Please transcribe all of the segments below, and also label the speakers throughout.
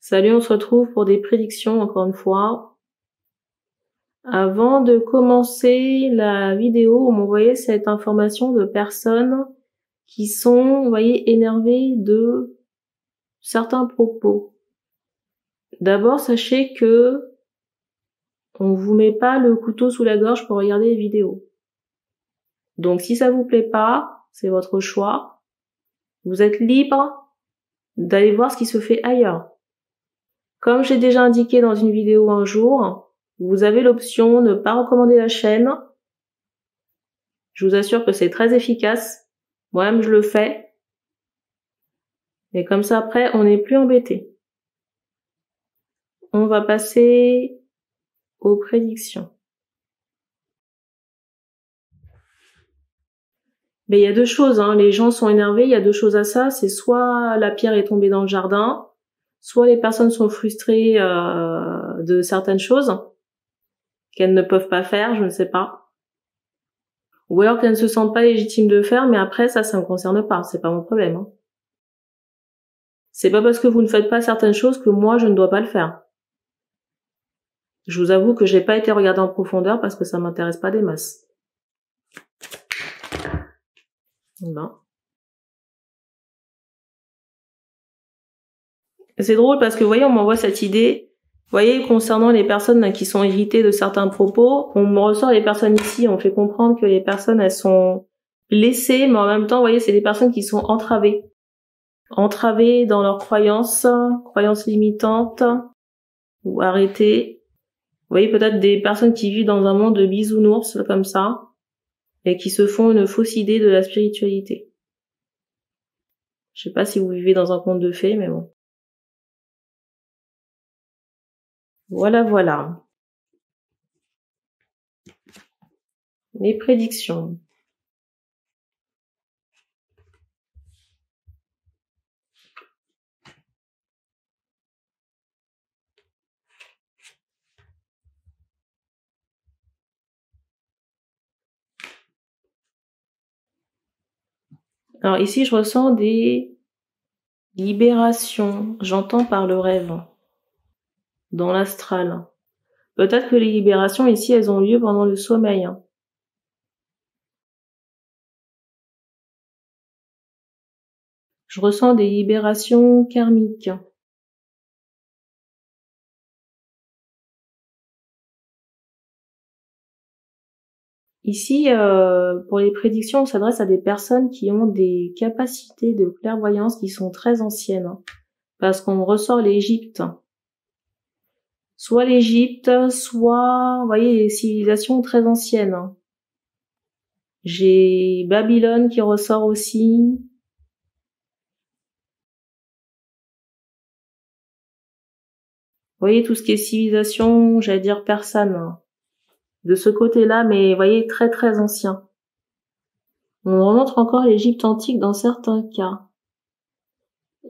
Speaker 1: Salut, on se retrouve pour des prédictions encore une fois. Avant de commencer la vidéo, on m'envoyait cette information de personnes qui sont, vous voyez, énervées de certains propos. D'abord, sachez que on vous met pas le couteau sous la gorge pour regarder les vidéos. Donc si ça vous plaît pas, c'est votre choix. Vous êtes libre d'aller voir ce qui se fait ailleurs. Comme j'ai déjà indiqué dans une vidéo un jour, vous avez l'option de ne pas recommander la chaîne. Je vous assure que c'est très efficace. Moi-même, je le fais. Et comme ça, après, on n'est plus embêté. On va passer aux prédictions. Mais il y a deux choses, hein. Les gens sont énervés, il y a deux choses à ça. C'est soit la pierre est tombée dans le jardin, soit les personnes sont frustrées de certaines choses qu'elles ne peuvent pas faire, je ne sais pas. Ou alors qu'elles ne se sentent pas légitimes de faire, mais après, ça me concerne pas. C'est pas mon problème, hein. C'est pas parce que vous ne faites pas certaines choses que moi, je ne dois pas le faire. Je vous avoue que j'ai pas été regarder en profondeur parce que ça m'intéresse pas des masses. Ben. C'est drôle parce que, vous voyez, on m'envoie cette idée. Vous voyez, concernant les personnes là, qui sont irritées de certains propos, on me ressort les personnes ici, on fait comprendre que les personnes, elles sont blessées, mais en même temps, vous voyez, c'est des personnes qui sont entravées. Entravées dans leurs croyances limitantes, ou arrêtées. Vous voyez, peut-être des personnes qui vivent dans un monde de bisounours, comme ça, et qui se font une fausse idée de la spiritualité. Je sais pas si vous vivez dans un conte de fées, mais bon. Voilà. Les prédictions. Alors ici, je ressens des libérations. J'entends par le rêve, dans l'astral. Peut-être que les libérations ici, elles ont lieu pendant le sommeil. Je ressens des libérations karmiques. Ici, pour les prédictions, on s'adresse à des personnes qui ont des capacités de clairvoyance qui sont très anciennes. Parce qu'on ressort l'Égypte. Soit l'Égypte, soit, vous voyez, les civilisations très anciennes. J'ai Babylone qui ressort aussi. Vous voyez, tout ce qui est civilisation, j'allais dire persane. De ce côté-là, mais vous voyez, très très ancien. On remontre encore l'Égypte antique dans certains cas.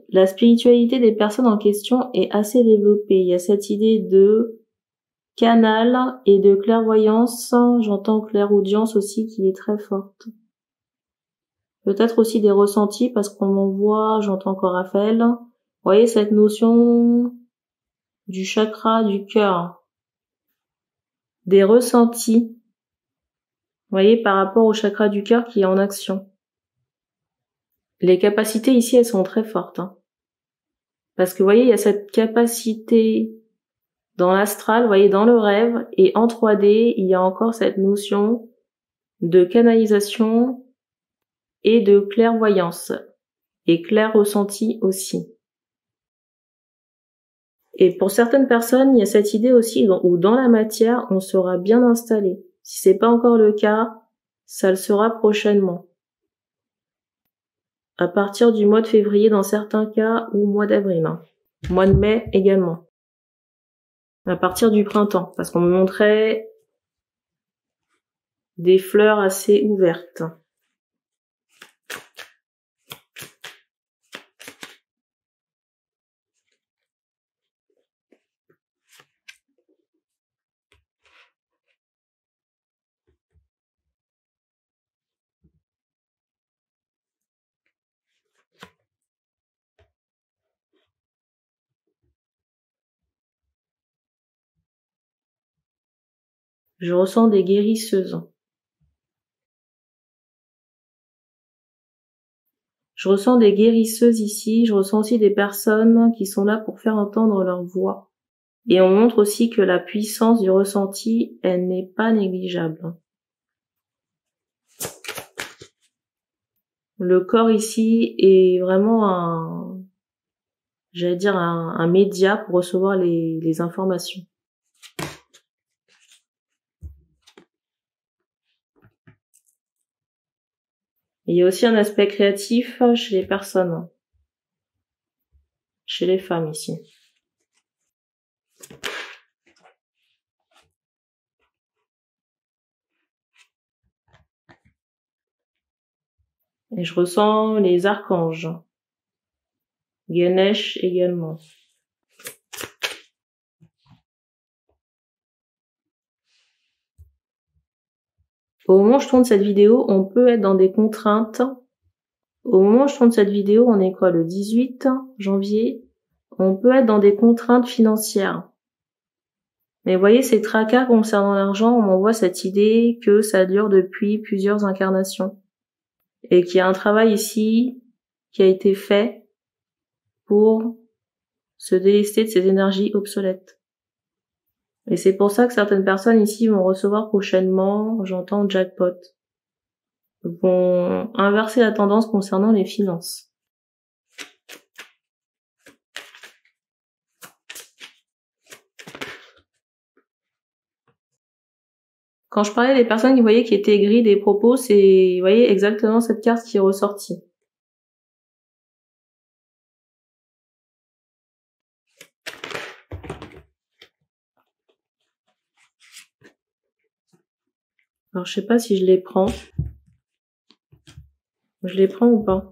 Speaker 1: La spiritualité des personnes en question est assez développée. Il y a cette idée de canal et de clairvoyance, j'entends clairaudience aussi qui est très forte. Peut-être aussi des ressentis parce qu'on m'envoie, j'entends encore Raphaël. Vous voyez cette notion du chakra du cœur, des ressentis. Vous voyez par rapport au chakra du cœur qui est en action. Les capacités ici, elles sont très fortes. Parce que vous voyez, il y a cette capacité dans l'astral, vous voyez, dans le rêve, et en 3D, il y a encore cette notion de canalisation et de clairvoyance, et clair ressenti aussi. Et pour certaines personnes, il y a cette idée aussi où dans la matière, on sera bien installé. Si c'est pas encore le cas, ça le sera prochainement. À partir du mois de février dans certains cas, ou mois d'avril. Mois de mai également. À partir du printemps, parce qu'on me montrait des fleurs assez ouvertes. Je ressens des guérisseuses. Je ressens des guérisseuses ici, je ressens aussi des personnes qui sont là pour faire entendre leur voix. Et on montre aussi que la puissance du ressenti, elle n'est pas négligeable. Le corps ici est vraiment un média pour recevoir les informations. Et il y a aussi un aspect créatif chez les personnes, chez les femmes ici. Et je ressens les archanges. Ganesh également. Au moment où je tourne cette vidéo, on peut être dans des contraintes. Au moment où je tourne cette vidéo, on est quoi, le 18 janvier? On peut être dans des contraintes financières. Mais vous voyez, ces tracas concernant l'argent, on m'envoie cette idée que ça dure depuis plusieurs incarnations. Et qu'il y a un travail ici qui a été fait pour se délester de ces énergies obsolètes. Et c'est pour ça que certaines personnes ici vont recevoir prochainement, j'entends jackpot, vont inverser la tendance concernant les finances. Quand je parlais des personnes qui voyaient qui étaient aigries des propos, c'est, vous voyez, exactement cette carte qui est ressortie. Alors, je sais pas si je les prends. Je les prends ou pas?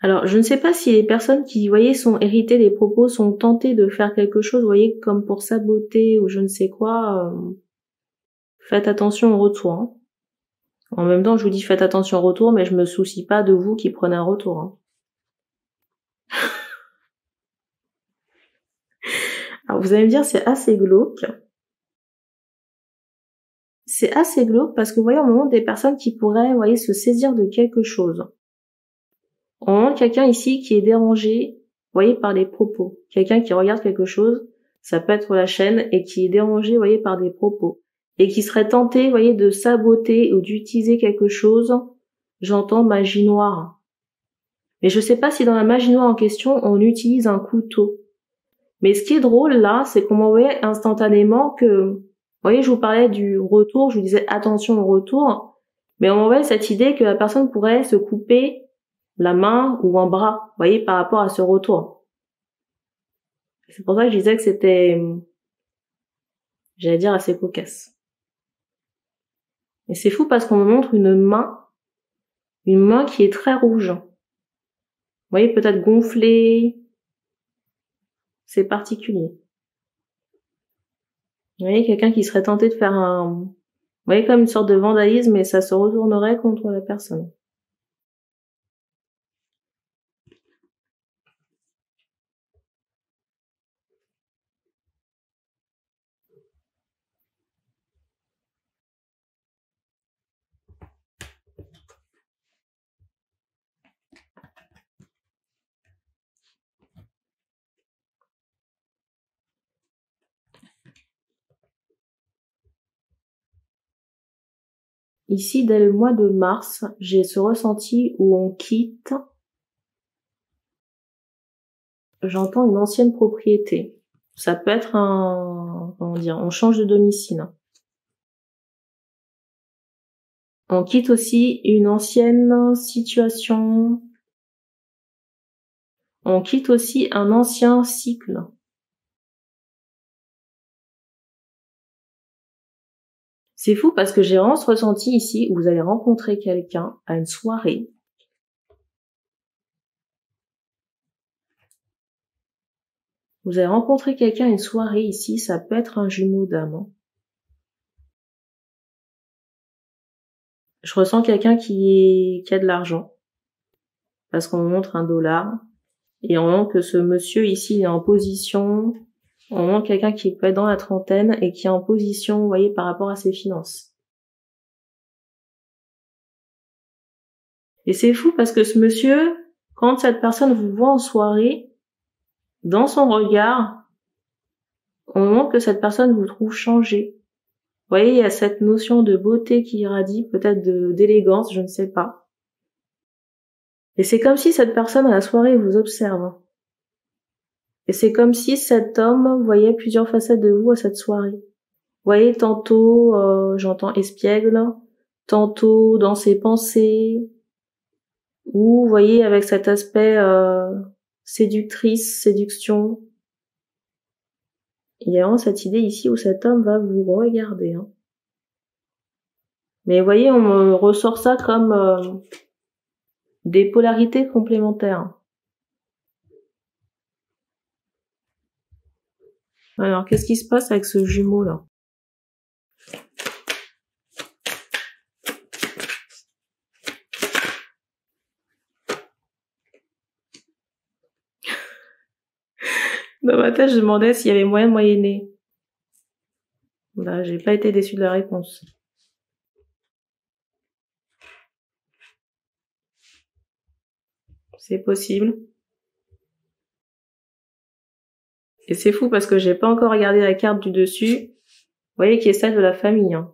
Speaker 1: Alors, je ne sais pas si les personnes qui, vous voyez, sont héritées des propos sont tentées de faire quelque chose, vous voyez, comme pour saboter ou je ne sais quoi. Faites attention au retour. Hein. En même temps, je vous dis faites attention au retour, mais je me soucie pas de vous qui prenez un retour. Hein. Alors, vous allez me dire, c'est assez glauque. C'est assez glauque parce que, vous voyez, au moment des personnes qui pourraient, vous voyez, se saisir de quelque chose. Au moment de quelqu'un ici qui est dérangé, vous voyez, par des propos. Quelqu'un qui regarde quelque chose, ça peut être la chaîne, et qui est dérangé, vous voyez, par des propos. Et qui serait tenté, vous voyez, de saboter ou d'utiliser quelque chose, j'entends magie noire. Mais je sais pas si dans la magie noire en question, on utilise un couteau. Mais ce qui est drôle là, c'est qu'on m'envoyait instantanément que, vous voyez, je vous parlais du retour, je vous disais attention au retour, mais on m'envoyait cette idée que la personne pourrait se couper la main ou un bras, vous voyez, par rapport à ce retour. C'est pour ça que je disais que c'était, j'allais dire, assez cocasse. Et c'est fou parce qu'on me montre une main qui est très rouge. Vous voyez, peut-être gonflée. C'est particulier. Vous voyez, quelqu'un qui serait tenté de faire vous voyez, comme une sorte de vandalisme et ça se retournerait contre la personne. Ici, dès le mois de mars, j'ai ce ressenti où on quitte. J'entends une ancienne propriété. Ça peut être on change de domicile. On quitte aussi une ancienne situation. On quitte aussi un ancien cycle. C'est fou parce que j'ai vraiment ce ressenti ici où vous allez rencontrer quelqu'un à une soirée. Vous allez rencontrer quelqu'un à une soirée ici, ça peut être un jumeau d'âme. Hein. Je ressens quelqu'un qui a de l'argent. Parce qu'on me montre $1. Et on montre que ce monsieur ici est en position. On montre quelqu'un qui peut être dans la trentaine et qui est en position, vous voyez, par rapport à ses finances. Et c'est fou parce que ce monsieur, quand cette personne vous voit en soirée, dans son regard, on montre que cette personne vous trouve changé. Vous voyez, il y a cette notion de beauté qui irradie, peut-être d'élégance, je ne sais pas. Et c'est comme si cette personne à la soirée vous observe. Et c'est comme si cet homme voyait plusieurs facettes de vous à cette soirée. Vous voyez, tantôt, j'entends espiègle, tantôt dans ses pensées, ou vous voyez avec cet aspect séductrice, séduction. Il y a vraiment cette idée ici où cet homme va vous regarder. Hein. Mais vous voyez, on me ressort ça comme des polarités complémentaires. Alors, qu'est-ce qui se passe avec ce jumeau-là? Dans ma tête, je demandais s'il y avait moyen de moyenner. Bah, j'ai pas été déçue de la réponse. C'est possible. Et c'est fou parce que j'ai pas encore regardé la carte du dessus. Vous voyez qui est celle de la famille. Hein.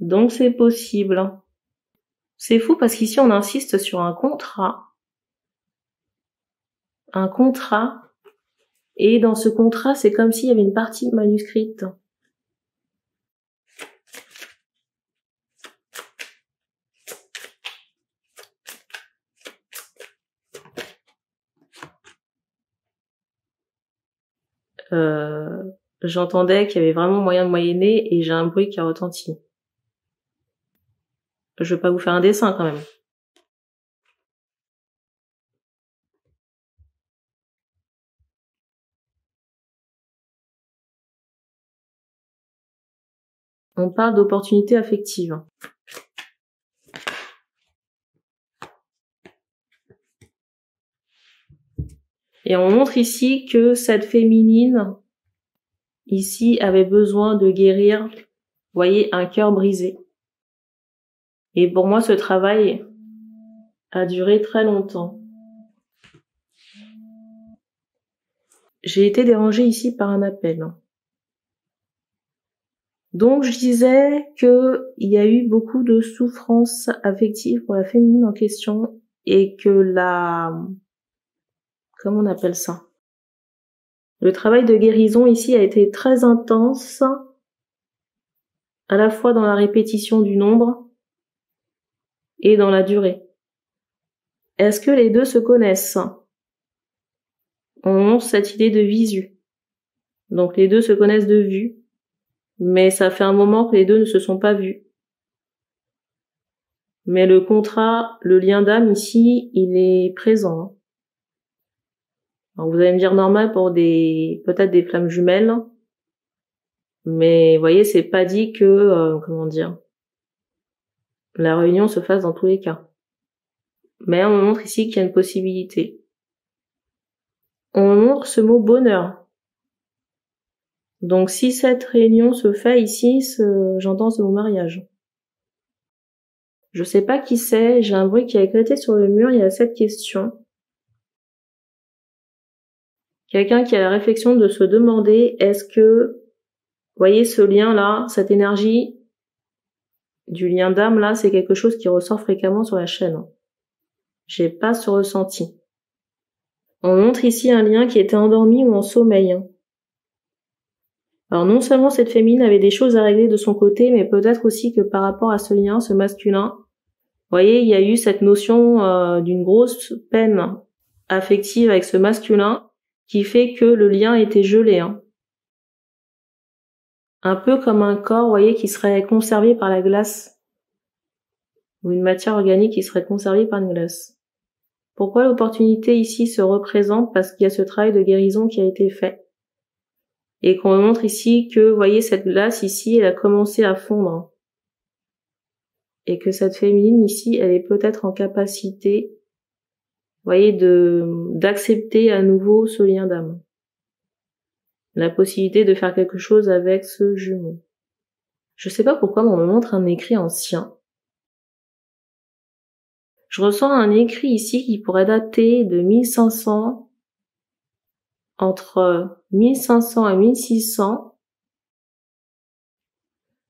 Speaker 1: Donc c'est possible. C'est fou parce qu'ici on insiste sur un contrat. Un contrat. Et dans ce contrat, c'est comme s'il y avait une partie manuscrite. J'entendais qu'il y avait vraiment moyen de moyenner et j'ai un bruit qui a retenti. Je vais pas vous faire un dessin quand même. On parle d'opportunité affective. Et on montre ici que cette féminine, ici, avait besoin de guérir, vous voyez, un cœur brisé. Et pour moi, ce travail a duré très longtemps. J'ai été dérangée ici par un appel. Donc, je disais que il y a eu beaucoup de souffrance affective pour la féminine en question et que comment on appelle ça? Le travail de guérison ici a été très intense, à la fois dans la répétition du nombre et dans la durée. Est-ce que les deux se connaissent? On a cette idée de visu. Donc les deux se connaissent de vue, mais ça fait un moment que les deux ne se sont pas vus. Mais le contrat, le lien d'âme ici, il est présent. Alors vous allez me dire normal pour peut-être des flammes jumelles, mais vous voyez, c'est pas dit que, la réunion se fasse dans tous les cas. Mais on montre ici qu'il y a une possibilité. On montre ce mot bonheur. Donc si cette réunion se fait ici, j'entends ce mot mariage. Je sais pas qui c'est, j'ai un bruit qui a éclaté sur le mur, il y a cette question. Quelqu'un qui a la réflexion de se demander, est-ce que, vous voyez ce lien-là, cette énergie du lien d'âme là, c'est quelque chose qui ressort fréquemment sur la chaîne. J'ai pas ce ressenti. On montre ici un lien qui était endormi ou en sommeil. Alors non seulement cette féminine avait des choses à régler de son côté, mais peut-être aussi que par rapport à ce lien, ce masculin, vous voyez, il y a eu cette notion d'une grosse peine affective avec ce masculin qui fait que le lien était gelé. Hein. Un peu comme un corps, vous voyez, qui serait conservé par la glace. Ou une matière organique qui serait conservée par une glace. Pourquoi l'opportunité ici se représente? Parce qu'il y a ce travail de guérison qui a été fait. Et qu'on montre ici que, vous voyez, cette glace ici, elle a commencé à fondre. Et que cette féminine ici, elle est peut-être en capacité, vous voyez, d'accepter à nouveau ce lien d'âme. La possibilité de faire quelque chose avec ce jumeau. Je sais pas pourquoi, mais on me montre un écrit ancien. Je ressens un écrit ici qui pourrait dater de 1500, entre 1500 et 1600.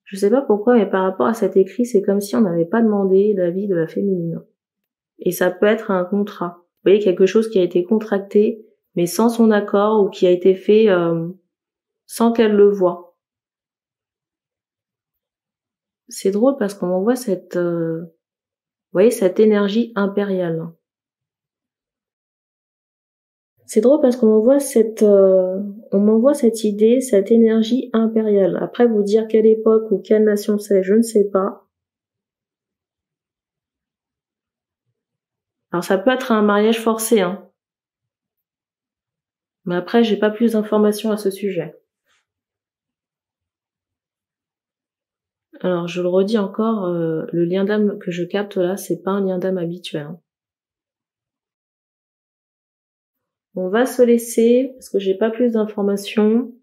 Speaker 1: Je sais pas pourquoi, mais par rapport à cet écrit, c'est comme si on n'avait pas demandé l'avis de la féminine. Et ça peut être un contrat. Vous voyez, quelque chose qui a été contracté, mais sans son accord, ou qui a été fait sans qu'elle le voie. C'est drôle parce qu'on m'envoie cette, vous voyez, cette énergie impériale. C'est drôle parce qu'on m'envoie cette idée, cette énergie impériale. Après, vous dire quelle époque ou quelle nation c'est, je ne sais pas. Alors ça peut être un mariage forcé, hein. Mais après, j'ai pas plus d'informations à ce sujet. Alors, je le redis encore, le lien d'âme que je capte là, c'est pas un lien d'âme habituel, hein. On va se laisser, parce que j'ai pas plus d'informations.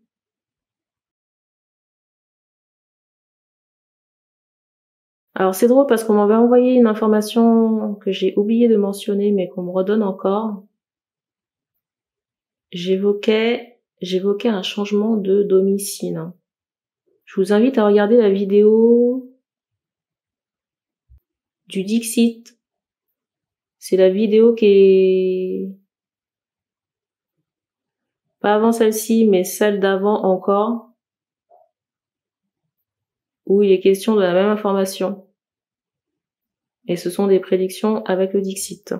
Speaker 1: Alors, c'est drôle parce qu'on m'avait envoyé une information que j'ai oublié de mentionner, mais qu'on me redonne encore. J'évoquais un changement de domicile. Je vous invite à regarder la vidéo du Dixit. C'est la vidéo qui est pas avant celle-ci, mais celle d'avant encore, où il est question de la même information. Et ce sont des prédictions avec le Dixit.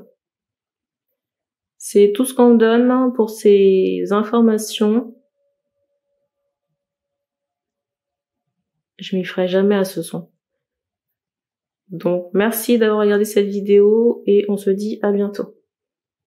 Speaker 1: C'est tout ce qu'on me donne pour ces informations. Je m'y ferai jamais à ce son. Donc, merci d'avoir regardé cette vidéo et on se dit à bientôt.